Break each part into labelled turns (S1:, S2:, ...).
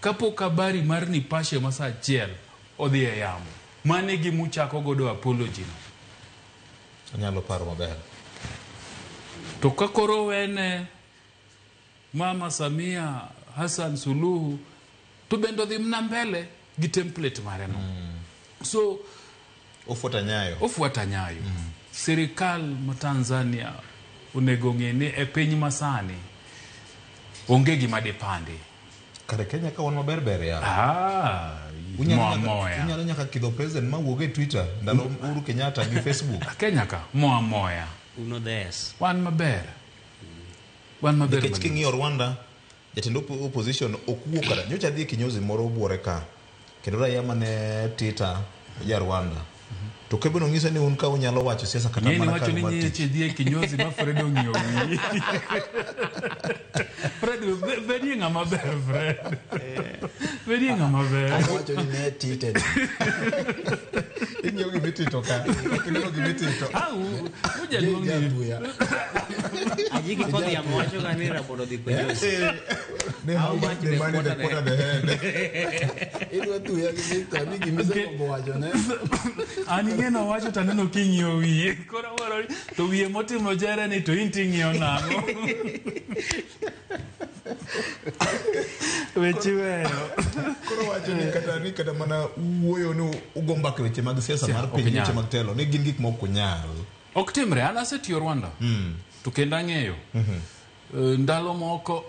S1: kapok habari mar Nipashe masa achiel odhi e yamo, mane gimuchako godo apology no.
S2: Anyalo paro maber.
S1: To kakoro wene Mama Samia Hassan Suluhu to bendo dhi mna mbele gi template mare no. So ofuata nyayo. Serikal ma Tanzania onego ng'eni e piny masani onge gima dipande.
S2: Kare Kenya ka wan maber ya. Unyalo nyaka kidho president ma wuoge Twitter ndalo Uhuru Kenyatta gi Facebook.
S1: Kenya ka moya.
S3: Uno des.
S1: Wan maber.
S2: Nikech king'iyo Rwanda jatend opposition okuo kada nyocha dhi kinyozi moro buore ka. Kendo raia mane Twitter ya Rwanda. To kebeno ng'isa ni un ka unyalo wacho siasa kata mana ka
S1: ni wacho dhi kinyozi ma Fredo ng'iyo wi. Fredo vedi ng'ama ber Fred. Vedi ng'ama ber.
S4: Wacho ni ne Twitter.
S2: Ing'io gi Twitter ka. Ing'io gi Twitter.
S1: Ujaluong ni.
S3: Ajiki podi amwacho ngani raboro di kinyozi.
S2: Ne how much the money they put on the head.
S4: Idwa tuya gi Victor ni gimise ko wacho ne.
S1: Ani ngeno wacho taneno king'iyo wiye. Koro waro to wiye motimo jere ni to inti ng'iyo nang'o. Weche weyo.
S2: Koro wacho ni kata mana wuoyo ni ugomba ke weche mag siasa mar piny weche mag telo ni gin gik ma ok nyal.
S1: Ok timre, an asetiyo Rwanda. To kendo ang'eyo. Ndalo moko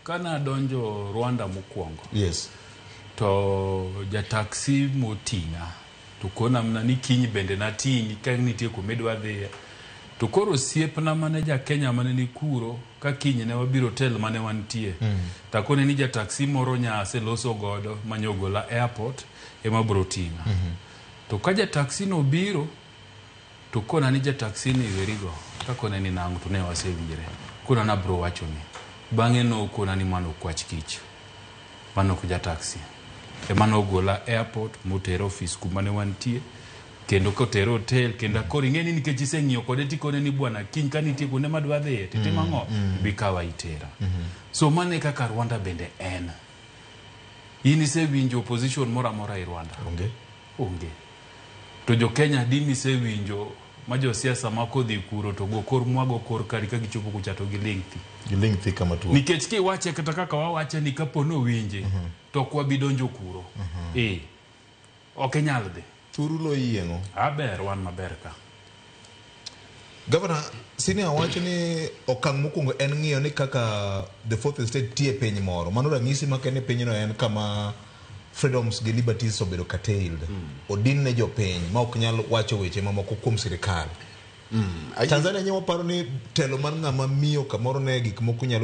S1: kana donjo Rwanda mokwongo.
S2: Yes.
S1: To jataksi motinga. To kona mna ni kiny bende natini ka nitie kumedwa dhi. To koro siepna mane ja Kenya mane ni kuro ka kiny ne wabiro hotel mane wantie. Takone ni jataksi moro nyase loso godo manyogola airport ema bro tinga. To ka jataksi no biro to kona ni jataksi ni werigo. Ka kona ni nangu to ne wasewinjire. Kuna na bro wacho ni. Bang'e no kona ni mano kwach kich. Mano kuja taxi. Mano gola airport motero office kuma ne wantie. Kendo kotero hotel kendo kori ng'eni nikech iseng'iyo kode tikone ni bwana kiny ka nitie kuonde madwa dhiye titimo ang'o bikawa itera. So mane kaka Rwanda bende en. In isewinjo opposition moro amora e Rwanda? Onge. To jo Kenya dini isewinjo ma jo siasa makodhi kuro to go kor mwago kor kari ka gichopo kuchato
S2: gilingthi kama tuo.
S1: Nikech ki wache kata kaka wawache ni kapono winje to kwa bidonjo kuro. Ok nyal dhi.
S2: Thuru lo yieng'o.
S1: Aber wan maber ka.
S2: Governor, sini awacho ni okang' mokwongo en ng'iyo ni kaka the fourth estate tie piny moro. Mano ranyisi makene pinyno en kama freedoms gi liberties obedo curtailed. Odin ne jo piny ma ok nyal wacho weche mamoko kuom sirikal. Tanzania nyemo paro ni telo mar ng'ama miyo kamoro ne gik moko nyalo